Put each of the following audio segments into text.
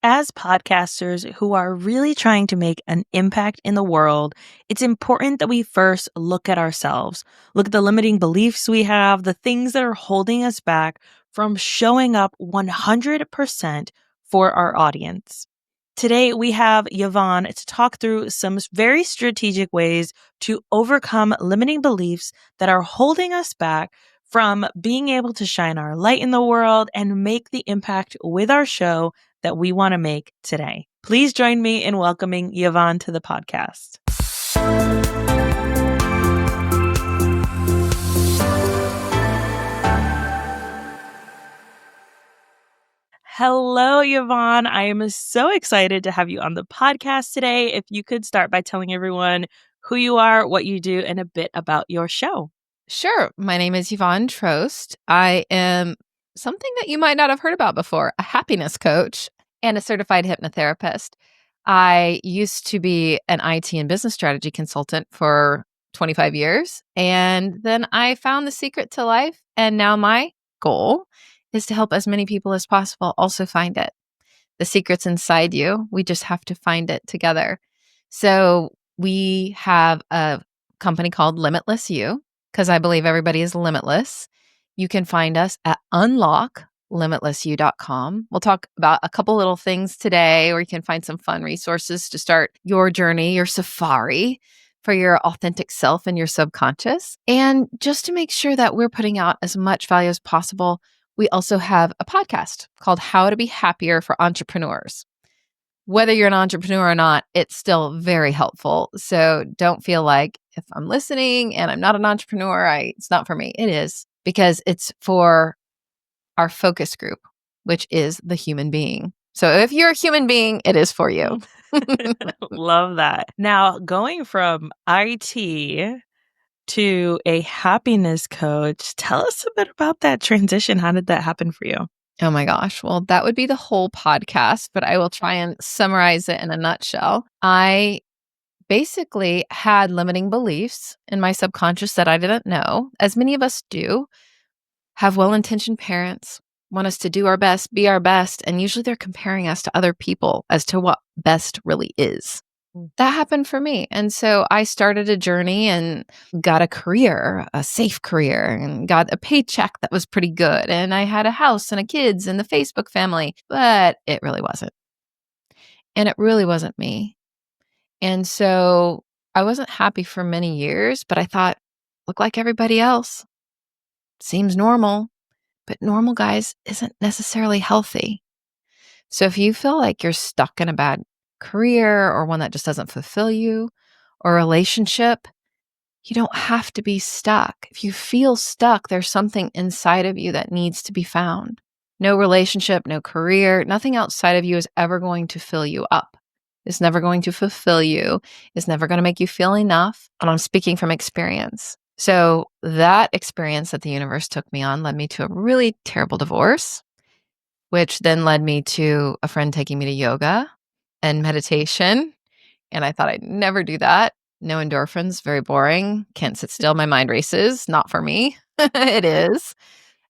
As podcasters who are really trying to make an impact in the world, it's important that we first look at ourselves, look at the limiting beliefs we have, the things that are holding us back from showing up 100% for our audience. Today, we have Yvonne to talk through some very strategic ways to overcome limiting beliefs that are holding us back from being able to shine our light in the world and make the impact with our show that we want to make today. Please join me in welcoming Yvonne to the podcast. Hello, Yvonne. I am so excited to have you on the podcast today. If you could start by telling everyone who you are, what you do, and a bit about your show. Sure. My name is Yvonne Trost. I am something that you might not have heard about before, a happiness coach and a certified hypnotherapist. I used to be an IT and business strategy consultant for 25 years, and then I found the secret to life, and now my goal is to help as many people as possible also find it. The secret's inside you. We just have to find it together. So we have a company called Limitless You, because I believe everybody is limitless. You can find us at unlocklimitlessyou.com. We'll talk about a couple little things today, or you can find some fun resources to start your journey, your safari for your authentic self and your subconscious. And just to make sure that we're putting out as much value as possible, we also have a podcast called How to Be Happier for Entrepreneurs. Whether you're an entrepreneur or not, it's still very helpful. So don't feel like if I'm listening and I'm not an entrepreneur, it's not for me. It is, because it's for our focus group, which is the human being. So if you're a human being, it is for you. Love that. Now, going from IT to a happiness coach, tell us a bit about that transition. How did that happen for you? Oh my gosh. Well, that would be the whole podcast, but I will try and summarize it in a nutshell. I basically had limiting beliefs in my subconscious that I didn't know, as many of us do, have well-intentioned parents, want us to do our best, be our best, and usually they're comparing us to other people as to what best really is. That happened for me. And so I started a journey and got a career, a safe career, and got a paycheck that was pretty good. And I had a house and a kids and the Facebook family, but it really wasn't. And it really wasn't me. And so I wasn't happy for many years, but I thought, look like everybody else. Seems normal, but normal, guys, isn't necessarily healthy. So if you feel like you're stuck in a bad career or one that just doesn't fulfill you, or a relationship, you don't have to be stuck. If you feel stuck, there's something inside of you that needs to be found. No relationship, no career, nothing outside of you is ever going to fill you up. It's never going to fulfill you. It's never going to make you feel enough. And I'm speaking from experience. So that experience that the universe took me on led me to a really terrible divorce, which then led me to a friend taking me to yoga and meditation. And I thought I'd never do that. No endorphins, very boring. Can't sit still. My mind races. Not for me. It is.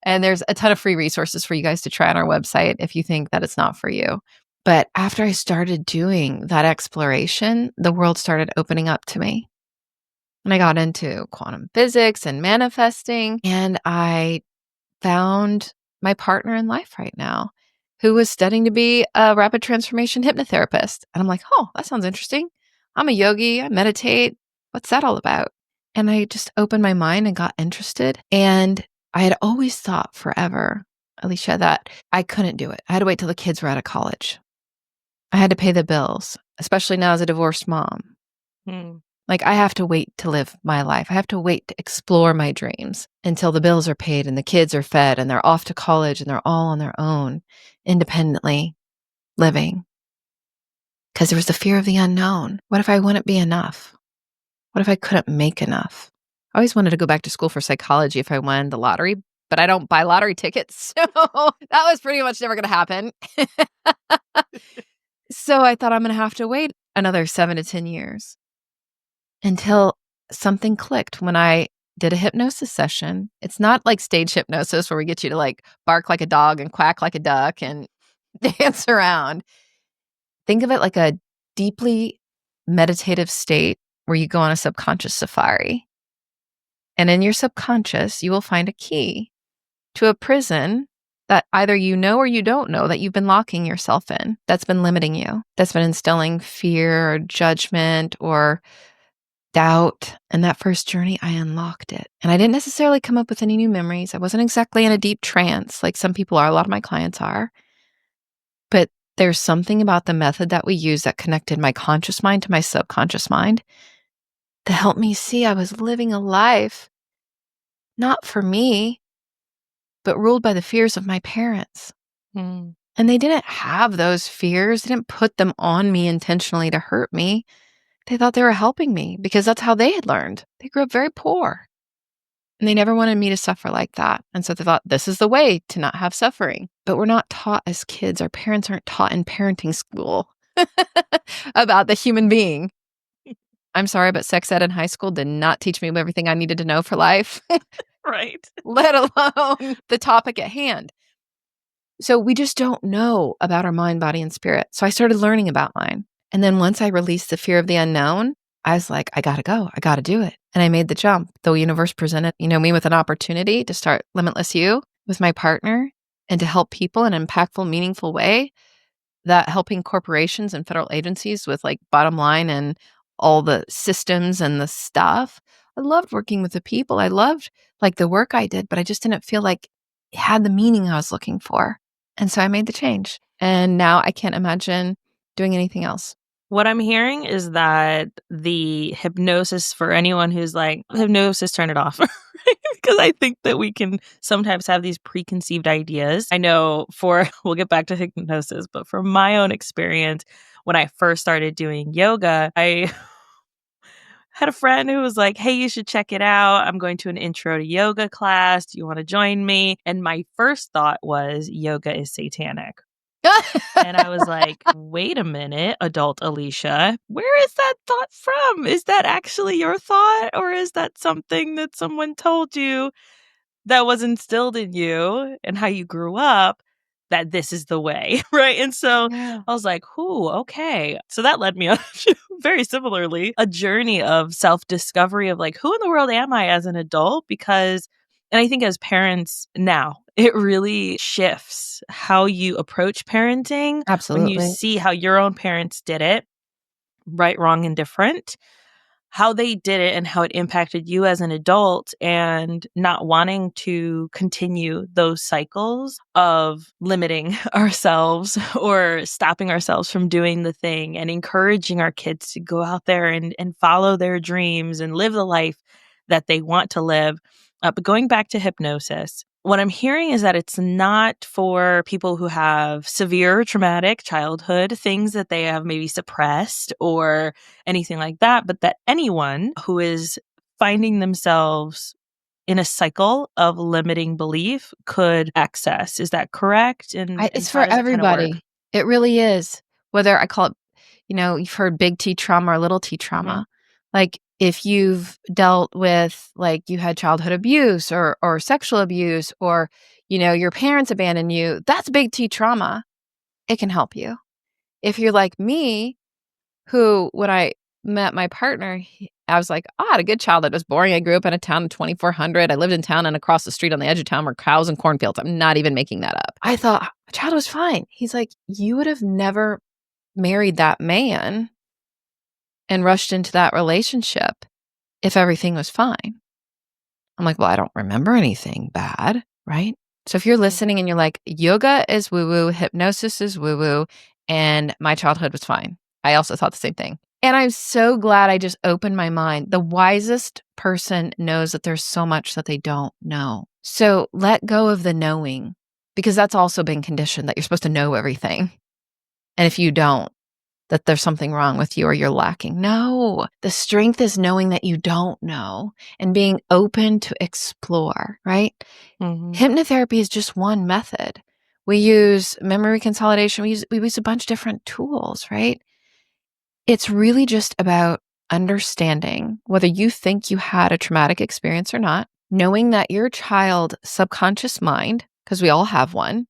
And there's a ton of free resources for you guys to try on our website if you think that it's not for you. But after I started doing that exploration, the world started opening up to me. And I got into quantum physics and manifesting. And I found my partner in life right now, who was studying to be a rapid transformation hypnotherapist. And I'm like, oh, that sounds interesting. I'm a yogi. I meditate. What's that all about? And I just opened my mind and got interested. And I had always thought forever, Alicia, that I couldn't do it. I had to wait till the kids were out of college. I had to pay the bills, especially now as a divorced mom. Like, I have to wait to live my life. I have to wait to explore my dreams until the bills are paid and the kids are fed and they're off to college and they're all on their own, independently living. Because there was the fear of the unknown. What if I wouldn't be enough? What if I couldn't make enough? I always wanted to go back to school for psychology if I won the lottery, but I don't buy lottery tickets. So that was pretty much never going to happen. So I thought I'm going to have to wait another 7 to 10 years until something clicked when I did a hypnosis session. It's not like stage hypnosis where we get you to like bark like a dog and quack like a duck and dance around. Think of it like a deeply meditative state where you go on a subconscious safari. And in your subconscious, you will find a key to a prison that either you know or you don't know that you've been locking yourself in, that's been limiting you, that's been instilling fear or judgment or doubt. And that first journey, I unlocked it. And I didn't necessarily come up with any new memories. I wasn't exactly in a deep trance like some people are, a lot of my clients are. But there's something about the method that we use that connected my conscious mind to my subconscious mind to help me see I was living a life not for me, but ruled by the fears of my parents. Mm. And they didn't have those fears. They didn't put them on me intentionally to hurt me. They thought they were helping me because that's how they had learned. They grew up very poor and they never wanted me to suffer like that. And so they thought this is the way to not have suffering. But we're not taught as kids. Our parents aren't taught in parenting school about the human being. I'm sorry, but sex ed in high school did not teach me everything I needed to know for life, Right. let alone the topic at hand. So we just don't know about our mind, body, and spirit. So I started learning about mine. And then once I released the fear of the unknown, I was like, I gotta go. I gotta do it. And I made the jump. The universe presented, me with an opportunity to start Limitless You with my partner and to help people in an impactful, meaningful way, that helping corporations and federal agencies with like bottom line and all the systems and the stuff. I loved working with the people. I loved like the work I did, but I just didn't feel like it had the meaning I was looking for. And so I made the change. And now I can't imagine doing anything else. What I'm hearing is that the hypnosis, for anyone who's like, hypnosis, turn it off. Because I think that we can sometimes have these preconceived ideas. I know we'll get back to hypnosis, but from my own experience, when I first started doing yoga, I had a friend who was like, hey, you should check it out. I'm going to an intro to yoga class. Do you want to join me? And my first thought was yoga is satanic. And I was like, wait a minute, adult Alicia, where is that thought from? Is that actually your thought? Or is that something that someone told you that was instilled in you and how you grew up, that this is the way, right? And so Yeah, I was like, "Ooh, okay." So that led me on very similarly, a journey of self-discovery of like, who in the world am I as an adult? Because and I think as parents now, it really shifts how you approach parenting when you absolutely. see how your own parents did it, right, wrong, and different, how they did it and how it impacted you as an adult, and not wanting to continue those cycles of limiting ourselves or stopping ourselves from doing the thing, and encouraging our kids to go out there and follow their dreams and live the life that they want to live. But going back to hypnosis, what I'm hearing is that it's not for people who have severe traumatic childhood, things that they have maybe suppressed or anything like that, but that anyone who is finding themselves in a cycle of limiting belief could access. Is that correct? And It's how for does it kind of work? everybody. It really is. Whether I call it, you've heard big T trauma or little T Mhm. trauma. Like if you've dealt with like you had childhood abuse or sexual abuse or your parents abandoned you, that's big T trauma. It can help you. If you're like me, who when I met my partner, I was like, I had a good childhood. It was boring. I grew up in a town of 2,400. I lived in town and across the street on the edge of town were cows and cornfields. I'm not even making that up. I thought, my childhood was fine. He's like, you would have never married that man and rushed into that relationship if everything was fine. I'm like, well, I don't remember anything bad, right? So if you're listening and you're like, yoga is woo woo, hypnosis is woo woo, and my childhood was fine. I also thought the same thing. And I'm so glad I just opened my mind. The wisest person knows that there's so much that they don't know. So let go of the knowing, because that's also been conditioned that you're supposed to know everything. And if you don't, that there's something wrong with you or you're lacking. No, the strength is knowing that you don't know and being open to explore, right? Mhm. Hypnotherapy is just one method. We use memory consolidation. We use a bunch of different tools, right? It's really just about understanding whether you think you had a traumatic experience or not, knowing that your child subconscious mind, because we all have one,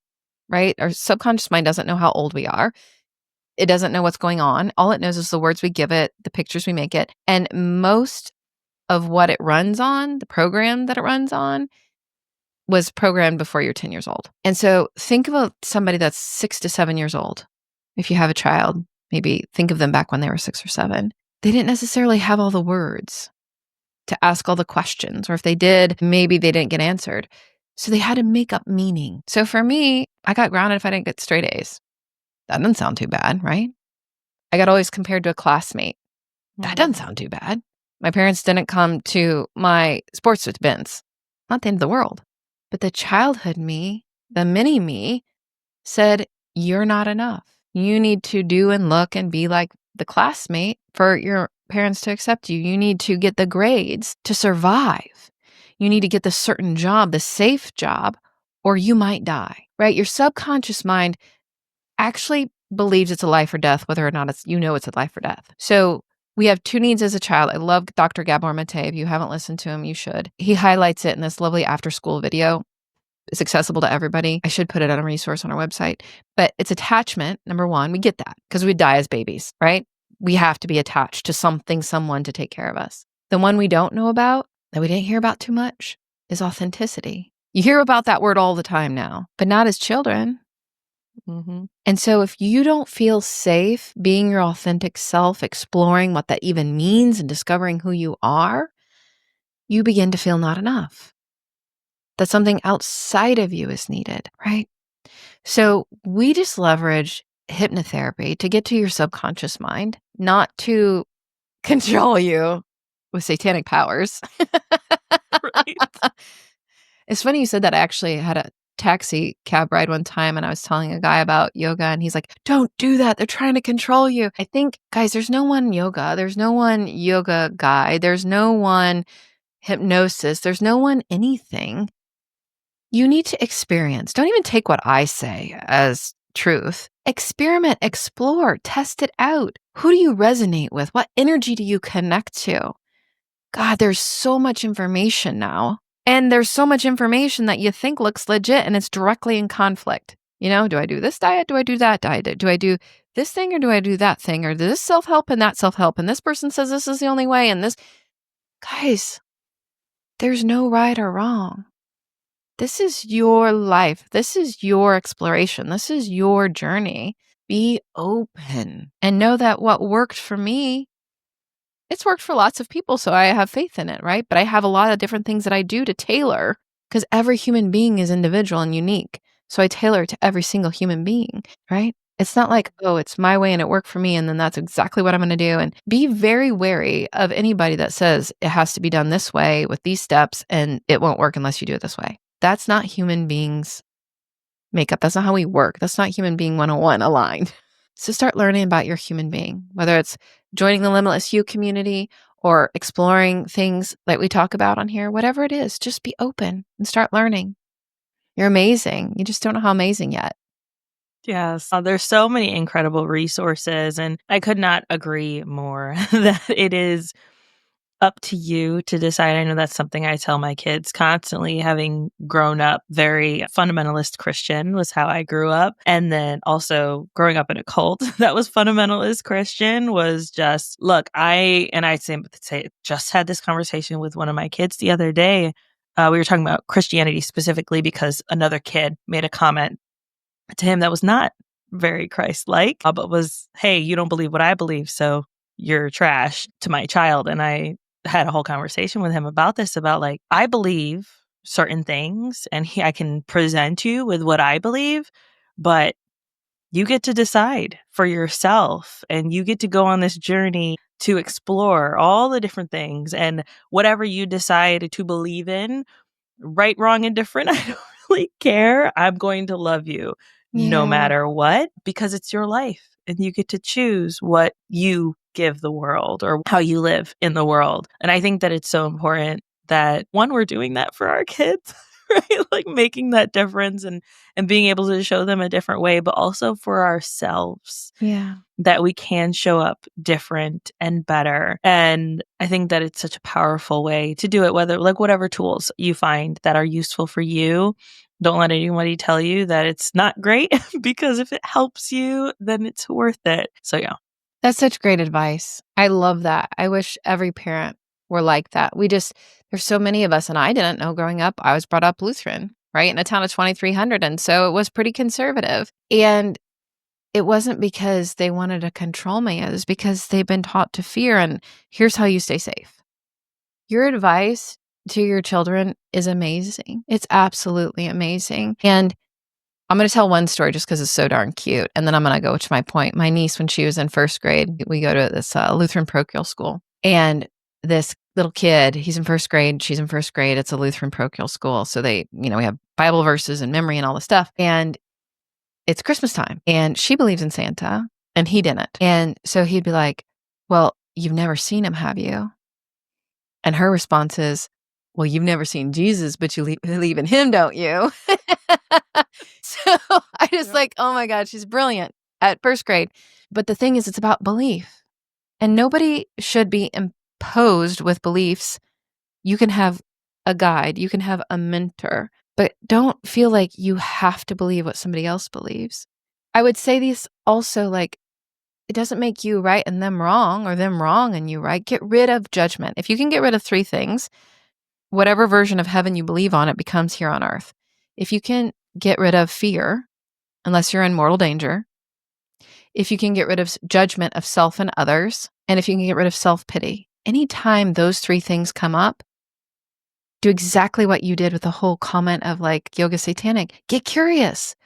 right? Our subconscious mind doesn't know how old we are. It doesn't know what's going on. All it knows is the words we give it, the pictures we make it. And most of what it runs on, the program that it runs on, was programmed before you're 10 years old. And so think about somebody that's 6 to 7 years old. If you have a child, maybe think of them back when they were 6 or 7. They didn't necessarily have all the words to ask all the questions, or if they did, maybe they didn't get answered. So they had to make up meaning. So for me, I got grounded if I didn't get straight A's. That doesn't sound too bad, right? I got always compared to a classmate. That doesn't sound too bad. My parents didn't come to my sports events. Not the end of the world. But the childhood me, the mini me, said, you're not enough. You need to do and look and be like the classmate for your parents to accept you. You need to get the grades to survive. You need to get the certain job, the safe job, or you might die, right? Your subconscious mind actually believes it's a life or death, whether or not it's a life or death. So we have two needs as a child. I love Dr. Gabor Mate. If you haven't listened to him, you should. He highlights it in this lovely after-school video. It's accessible to everybody. I should put it on a resource on our website. But it's attachment, number one. We get that because we die as babies, right? We have to be attached to something, someone to take care of us. The one we don't know about, that we didn't hear about too much, is authenticity. You hear about that word all the time now, but not as children. Mm-hmm. And so if you don't feel safe being your authentic self, exploring what that even means and discovering who you are, you begin to feel not enough. That something outside of you is needed, right? So we just leverage hypnotherapy to get to your subconscious mind, not to control you with satanic powers. Right. It's funny you said that. I actually had a taxi cab ride one time and I was telling a guy about yoga and he's like, don't do that. They're trying to control you. I think, guys, there's no one yoga. There's no one yoga guy. There's no one hypnosis. There's no one anything. You need to experience. Don't even take what I say as truth. Experiment, explore, test it out. Who do you resonate with? What energy do you connect to? God, there's so much information now. And there's so much information that you think looks legit and it's directly in conflict. You know, do I do this diet? Do I do that diet? Do I do this thing or do I do that thing? Or this self-help and that self-help? And this person says this is the only way. And this, guys, there's no right or wrong. This is your life. This is your exploration. This is your journey. Be open and know that what worked for me, it's worked for lots of people. So I have faith in it, right? But I have a lot of different things that I do to tailor because every human being is individual and unique. So I tailor to every single human being, right? It's not like, oh, it's my way and it worked for me. And then that's exactly what I'm going to do. And be very wary of anybody that says it has to be done this way with these steps and it won't work unless you do it this way. That's not human beings makeup. That's not how we work. That's not human being 101 aligned. So start learning about your human being, whether it's joining the Limitless You community or exploring things like we talk about on here, whatever it is, just be open and start learning. You're amazing. You just don't know how amazing yet. Yes. There's so many incredible resources, and I could not agree more that it is up to you to decide. I know that's something I tell my kids constantly, having grown up very fundamentalist Christian was how I grew up. And then also growing up in a cult that was fundamentalist Christian was just, look, I say, just had this conversation with one of my kids the other day. We were talking about Christianity specifically because another kid made a comment to him that was not very Christ-like, but was, hey, you don't believe what I believe, so you're trash to my child. And I had a whole conversation with him about this, about like, I believe certain things and I can present you with what I believe, but you get to decide for yourself and you get to go on this journey to explore all the different things and whatever you decide to believe in, right, wrong, and different. I don't really care. I'm going to love you no Yeah. matter what, because it's your life and you get to choose what you give the world or how you live in the world. And I think that it's so important that one, we're doing that for our kids, right? Like making that difference and being able to show them a different way, but also for ourselves Yeah. that we can show up different and better. And I think that it's such a powerful way to do it, whether like whatever tools you find that are useful for you, Don't let anybody tell you that it's not great because if it helps you, then it's worth it. So, yeah. That's such great advice. I love that. I wish every parent were like that. There's so many of us, and I didn't know growing up. I was brought up Lutheran, right? In a town of 2,300. And so it was pretty conservative. And it wasn't because they wanted to control me. It was because they've been taught to fear. And here's how you stay safe. Your advice to your children is amazing. It's absolutely amazing. And I'm going to tell one story just because it's so darn cute. And then I'm going to go to my point. My niece, when she was in first grade, we go to this Lutheran parochial school. And this little kid, he's in first grade, she's in first grade. It's a Lutheran parochial school. So we have Bible verses and memory and all this stuff. And it's Christmas time. And she believes in Santa and he didn't. And so he'd be like, well, you've never seen him, have you? And her response is, well, you've never seen Jesus, but you believe in him, don't you? So I just oh my God, she's brilliant at first grade. But the thing is, it's about belief. And nobody should be imposed with beliefs. You can have a guide, you can have a mentor, but don't feel like you have to believe what somebody else believes. I would say these also it doesn't make you right and them wrong or them wrong and you right. Get rid of judgment. If you can get rid of three things, whatever version of heaven you believe on, it becomes here on earth. If you can get rid of fear, unless you're in mortal danger, if you can get rid of judgment of self and others, and if you can get rid of self-pity, anytime those three things come up, do exactly what you did with the whole comment of yoga satanic. Get curious.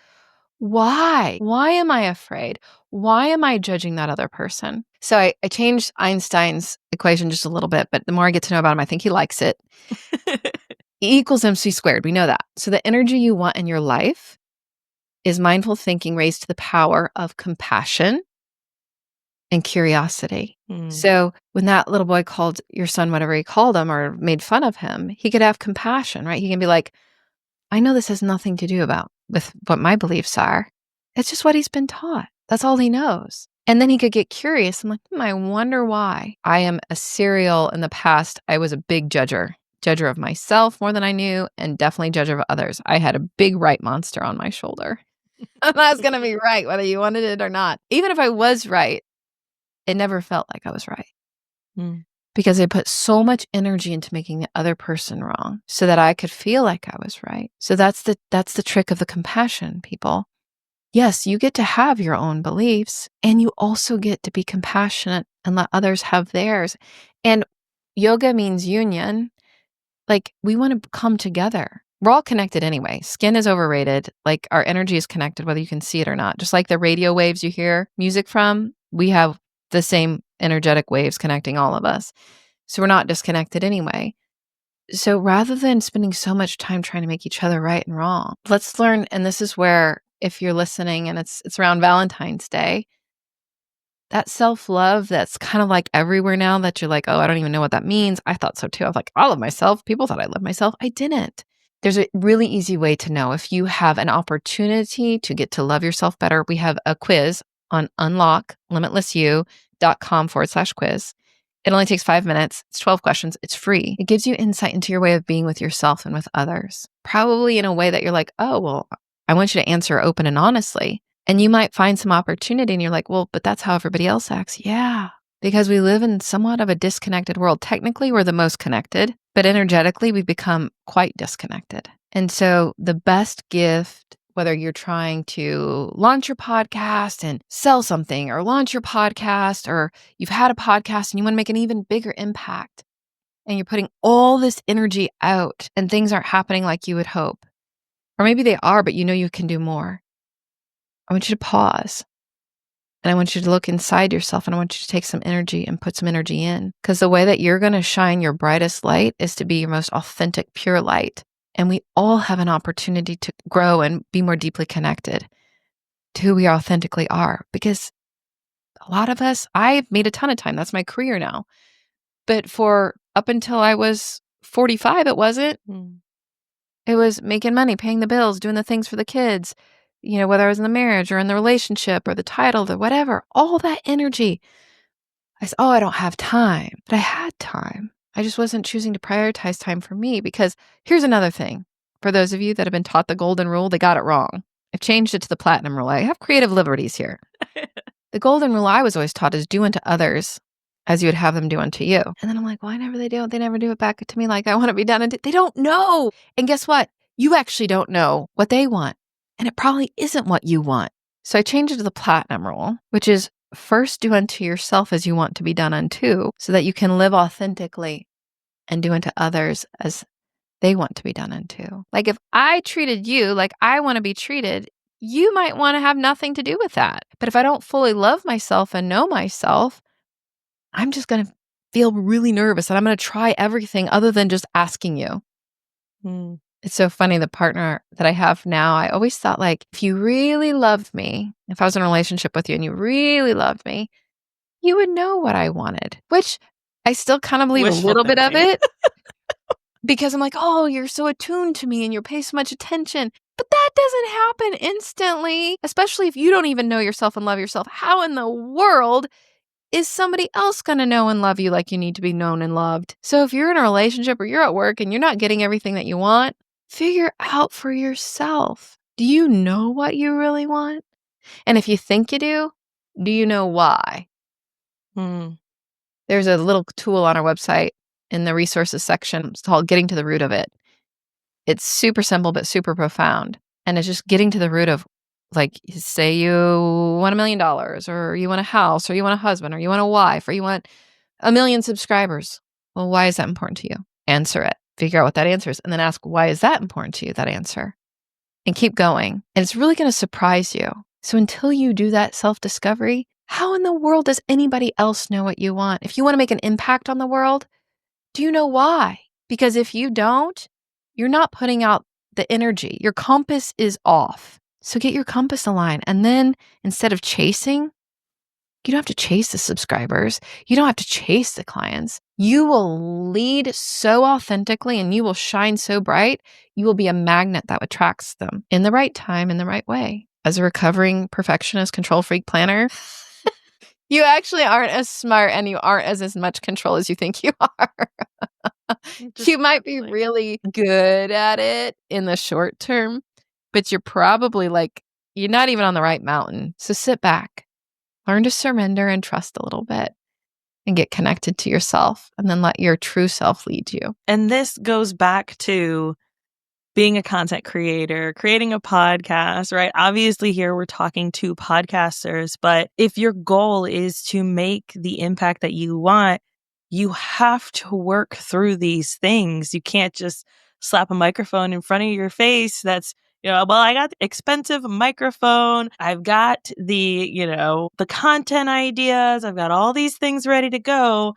Why? Why am I afraid? Why am I judging that other person? So I changed Einstein's equation just a little bit, but the more I get to know about him, I think he likes it. E equals MC squared. We know that. So the energy you want in your life is mindful thinking raised to the power of compassion and curiosity. So when that little boy called your son whatever he called him or made fun of him, he could have compassion, right? He can be like, I know this has nothing to do with what my beliefs are. It's just what he's been taught. That's all he knows. And then he could get curious. I'm like, I wonder why. I am a serial in the past. I was a big judger of myself more than I knew, and definitely judger of others. I had a big right monster on my shoulder. And I was going to be right, whether you wanted it or not. Even if I was right, it never felt like I was right. Because I put so much energy into making the other person wrong so that I could feel like I was right. So that's the trick of the compassion, people. Yes, you get to have your own beliefs and you also get to be compassionate and let others have theirs. And yoga means union. We want to come together. We're all connected anyway. Skin is overrated. Our energy is connected, whether you can see it or not. Just like the radio waves you hear music from, we have the same energetic waves connecting all of us. So we're not disconnected anyway. So rather than spending so much time trying to make each other right and wrong, let's learn. And this is where, if you're listening and it's around Valentine's Day, that self-love that's kind of everywhere now that you're oh, I don't even know what that means. I thought so too. I was I love myself. People thought I loved myself. I didn't. There's a really easy way to know if you have an opportunity to get to love yourself better. We have a quiz on unlocklimitlessyou.com/quiz. It only takes 5 minutes. It's 12 questions. It's free. It gives you insight into your way of being with yourself and with others, probably in a way that you're oh, well, I want you to answer open and honestly. And you might find some opportunity and you're well, but that's how everybody else acts. Yeah, because we live in somewhat of a disconnected world. Technically, we're the most connected, but energetically, we've become quite disconnected. And so the best gift, whether you're trying to launch your podcast and sell something or launch your podcast, or you've had a podcast and you want to make an even bigger impact and you're putting all this energy out and things aren't happening like you would hope, or maybe they are, but you can do more. I want you to pause and I want you to look inside yourself and I want you to take some energy and put some energy in, because the way that you're going to shine your brightest light is to be your most authentic, pure light. And we all have an opportunity to grow and be more deeply connected to who we authentically are, because a lot of us, I've made a ton of time. That's my career now. But for up until I was 45, it wasn't. It was making money, paying the bills, doing the things for the kids, whether I was in the marriage or in the relationship or the title or whatever, all that energy. I said, oh, I don't have time. But I had time. I just wasn't choosing to prioritize time for me, because here's another thing. For those of you that have been taught the golden rule, they got it wrong. I've changed it to the platinum rule. I have creative liberties here. The golden rule I was always taught is do unto others as you would have them do unto you. And then I'm like, why never they do it? They never do it back to me like I want to be done. They don't know. And guess what? You actually don't know what they want. And it probably isn't what you want. So I changed it to the platinum rule, which is first do unto yourself as you want to be done unto, so that you can live authentically and do unto others as they want to be done unto. Like if I treated you like I want to be treated, you might want to have nothing to do with that. But if I don't fully love myself and know myself, I'm just going to feel really nervous and I'm going to try everything other than just asking you. Mm. It's so funny, the partner that I have now, I always thought like, if you really loved me, if I was in a relationship with you and you really loved me, you would know what I wanted, which I still kind of believe a Wishful little bit of thinking. it. Because I'm like, oh, you're so attuned to me and you pay so much attention. But that doesn't happen instantly, especially if you don't even know yourself and love yourself. How in the world is somebody else going to know and love you like you need to be known and loved? So if you're in a relationship or you're at work and you're not getting everything that you want, figure out for yourself. Do you know what you really want? And if you think you do you know why? Mm. There's a little tool on our website in the resources section. It's called Getting to the Root of It. It's super simple, but super profound. And it's just getting to the root of, like, say you want $1,000,000 or you want a house or you want a husband or you want a wife or you want 1,000,000 subscribers. Well, why is that important to you? Answer it. Figure out what that answer is. And then ask, why is that important to you, that answer? And keep going. And it's really going to surprise you. So until you do that self-discovery, how in the world does anybody else know what you want? If you want to make an impact on the world, do you know why? Because if you don't, you're not putting out the energy. Your compass is off. So get your compass aligned. And then instead of chasing, you don't have to chase the subscribers. You don't have to chase the clients. You will lead so authentically and you will shine so bright. You will be a magnet that attracts them in the right time, in the right way. As a recovering perfectionist, control freak planner, you actually aren't as smart and you aren't as much control as you think you are. Just You might be really good at it in the short term, but you're probably like, you're not even on the right mountain. So sit back, learn to surrender and trust a little bit and get connected to yourself and then let your true self lead you. And this goes back to being a content creator, creating a podcast, right? Obviously, here we're talking to podcasters, but if your goal is to make the impact that you want, you have to work through these things. You can't just slap a microphone in front of your face. That's, well, I got the expensive microphone. I've got the content ideas. I've got all these things ready to go.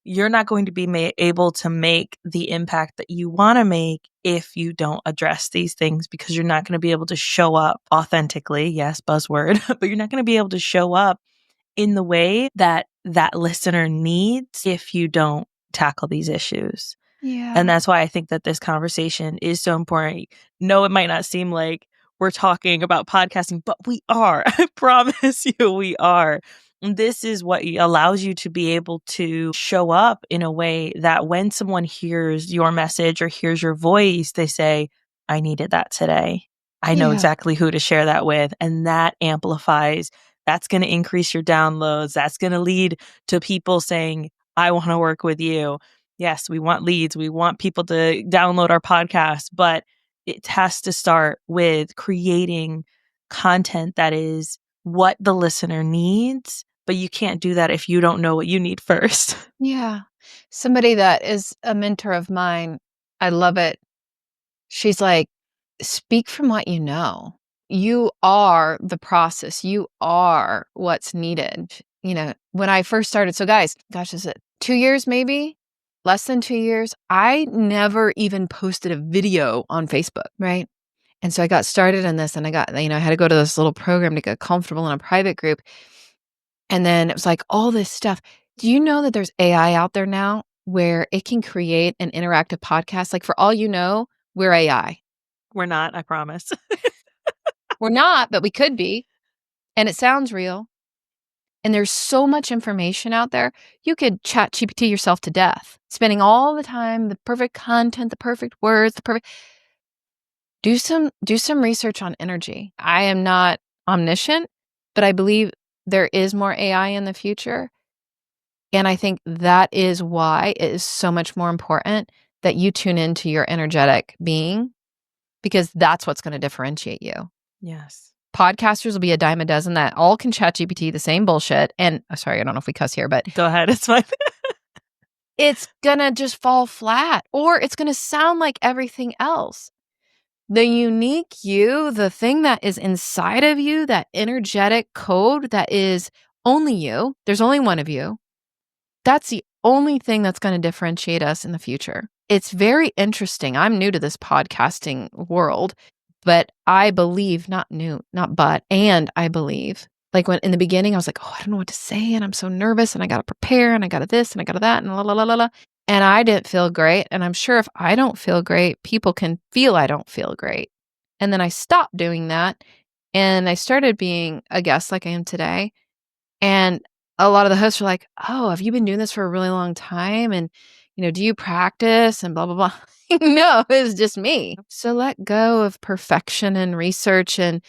You're not going to be able to make the impact that you want to make if you don't address these things, because you're not going to be able to show up authentically. Yes, buzzword, but you're not going to be able to show up in the way that that listener needs if you don't tackle these issues. And Yeah. that's why I think that this conversation is so important. No, it might not seem like we're talking about podcasting, but we are. I promise you, we are. This is what allows you to be able to show up in a way that when someone hears your message or hears your voice, they say, I needed that today. I know Yeah. exactly who to share that with. And that amplifies. That's going to increase your downloads. That's going to lead to people saying, I want to work with you. Yes, we want leads. We want people to download our podcast, but it has to start with creating content that is what the listener needs. But you can't do that if you don't know what you need first. Yeah. Somebody that is a mentor of mine, I love it. She's like, speak from what you know. You are the process. You are what's needed. When I first started, so guys, gosh, is it 2 years maybe? Less than 2 years. I never even posted a video on Facebook, right? And so I got started in this and I had to go to this little program to get comfortable in a private group. And then it was like all this stuff. Do you know that there's AI out there now where it can create an interactive podcast? Like for all you know, we're AI. We're not, I promise. We're not, but we could be. And it sounds real. And there's so much information out there. You could chat GPT yourself to death, spending all the time, the perfect content, the perfect words, Do some research on energy. I am not omniscient, but I believe there is more AI in the future. And I think that is why it is so much more important that you tune into your energetic being, because that's what's going to differentiate you. Yes. Podcasters will be a dime a dozen that all can chat GPT the same bullshit. And sorry, I don't know if we cuss here, but Go ahead. It's fine. it's going to just fall flat, or it's going to sound like everything else. The unique you, the thing that is inside of you, that energetic code that is only you, there's only one of you. That's the only thing that's going to differentiate us in the future. It's very interesting. I'm new to this podcasting world, but I believe, not new, not but, and I believe, like when in the beginning, I was like, oh, I don't know what to say. And I'm so nervous and I got to prepare and I got to this and I got to that and la, la, la, la, la. And I didn't feel great. And I'm sure if I don't feel great, people can feel I don't feel great. And then I stopped doing that. And I started being a guest like I am today. And a lot of the hosts are like, oh, have you been doing this for a really long time? And, do you practice and blah, blah, blah. No, it's just me. So let go of perfection and research and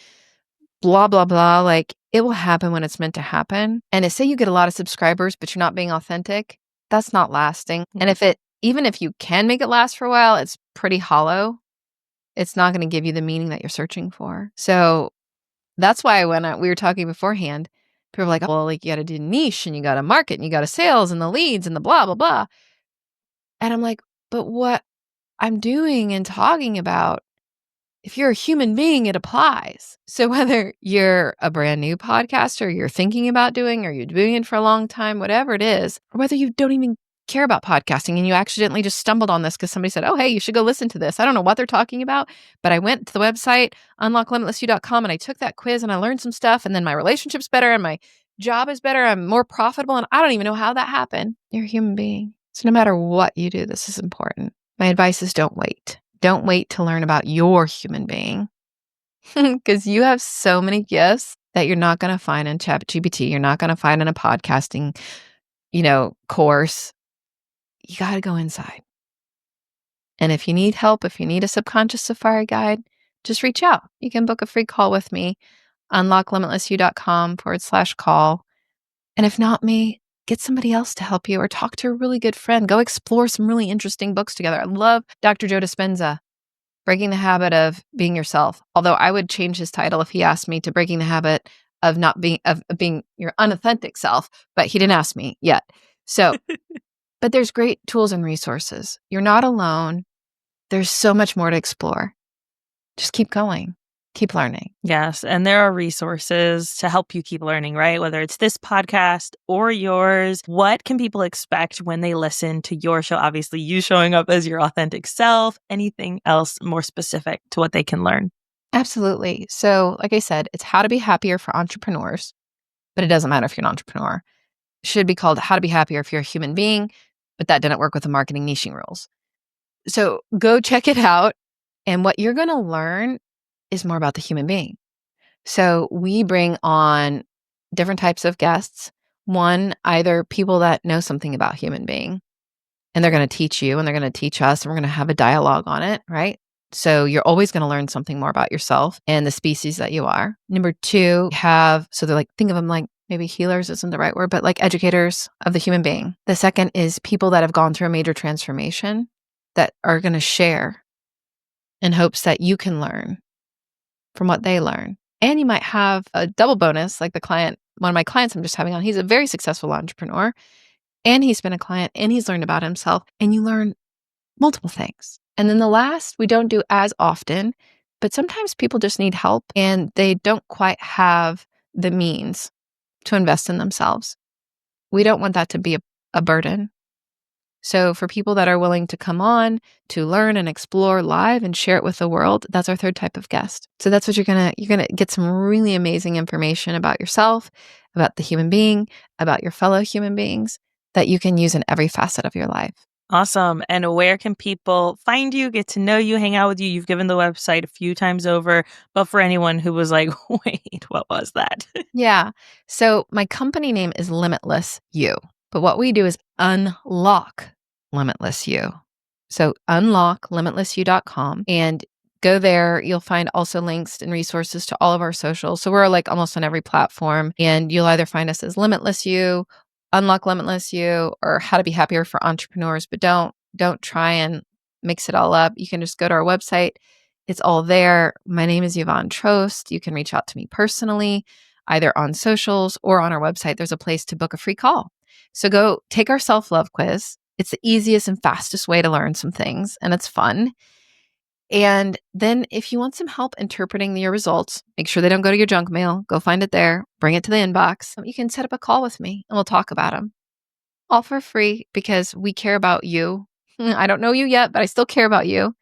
blah, blah, blah. Like it will happen when it's meant to happen. And say you get a lot of subscribers, but you're not being authentic, that's not lasting. And even if you can make it last for a while, it's pretty hollow. It's not going to give you the meaning that you're searching for. So that's why when we were talking beforehand, people were like, oh, well, like you got to do niche and you got to market and you got to sales and the leads and the blah, blah, blah. And I'm like, but what I'm doing and talking about, if you're a human being, it applies. So whether you're a brand new podcaster, you're thinking about doing, or you're doing it for a long time, whatever it is, or whether you don't even care about podcasting and you accidentally just stumbled on this because somebody said, oh, hey, you should go listen to this. I don't know what they're talking about, but I went to the website, unlocklimitlessyou.com, and I took that quiz and I learned some stuff. And then my relationship's better and my job is better. I'm more profitable. And I don't even know how that happened. You're a human being. So no matter what you do, this is important. My advice is don't wait. Don't wait to learn about your human being because you have so many gifts that you're not going to find in ChatGPT. You're not going to find in a podcasting, course. You got to go inside. And if you need help, if you need a subconscious safari guide, just reach out. You can book a free call with me, unlocklimitlessyou.com/call. And if not me, get somebody else to help you or talk to a really good friend. Go explore some really interesting books together. I love Dr. Joe Dispenza, Breaking the Habit of Being Yourself. Although I would change his title if he asked me to Breaking the Habit of not being, of being your unauthentic self, but he didn't ask me yet. So, but there's great tools and resources. You're not alone. There's so much more to explore. Just keep going. Keep learning. Yes. And there are resources to help you keep learning, right? Whether it's this podcast or yours. What can people expect when they listen to your show? Obviously, you showing up as your authentic self. Anything else more specific to what they can learn? Absolutely. So, like I said, it's how to be happier for entrepreneurs, but it doesn't matter if you're an entrepreneur. It should be called how to be happier if you're a human being, but that didn't work with the marketing niching rules. So go check it out. And what you're going to learn is more about the human being. So we bring on different types of guests. One, either people that know something about human being, and they're going to teach you and they're going to teach us, and we're going to have a dialogue on it, right? So you're always going to learn something more about yourself and the species that you are. Number two, so they're like, think of them like maybe healers isn't the right word, but like educators of the human being. The second is people that have gone through a major transformation that are going to share in hopes that you can learn from what they learn. And you might have a double bonus, like one of my clients I'm just having on, he's a very successful entrepreneur and he's been a client and he's learned about himself, and you learn multiple things. And then the last, we don't do as often, but sometimes people just need help and they don't quite have the means to invest in themselves. We don't want that to be a burden. So for people that are willing to come on to learn and explore live and share it with the world, that's our third type of guest. So that's what you're going to get some really amazing information about yourself, about the human being, about your fellow human beings that you can use in every facet of your life. Awesome. And where can people find you, get to know you, hang out with you? You've given the website a few times over, but for anyone who was like, wait, what was that? Yeah. So my company name is Limitless You, but what we do is unlock Limitless You. So unlocklimitlessyou.com, and Go there. You'll find also links and resources to all of our socials. So we're like almost on every platform, and you'll either find us as Limitless You, Unlock Limitless You, or How to Be Happier for Entrepreneurs. But don't try and mix it all up. You can just go to our website. It's all there. My name is Yvonne Trost. You can reach out to me personally, either on socials or on our website. There's a place to book a free call. So go take our self-love quiz. It's the easiest and fastest way to learn some things, and it's fun. And then if you want some help interpreting your results, make sure they don't go to your junk mail. Go find it there, bring it to the inbox. You can set up a call with me and we'll talk about them. All for free because we care about you. I don't know you yet, but I still care about you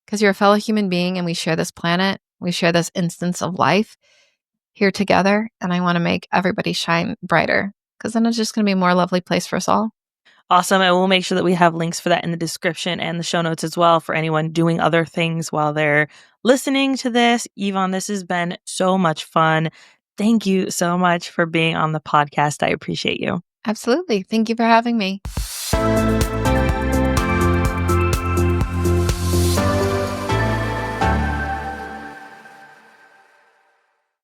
because you're a fellow human being and we share this planet. We share this instance of life here together. And I want to make everybody shine brighter because then it's just going to be a more lovely place for us all. Awesome. And we'll make sure that we have links for that in the description and the show notes as well for anyone doing other things while they're listening to this. Yvonne, this has been so much fun. Thank you so much for being on the podcast. I appreciate you. Absolutely. Thank you for having me.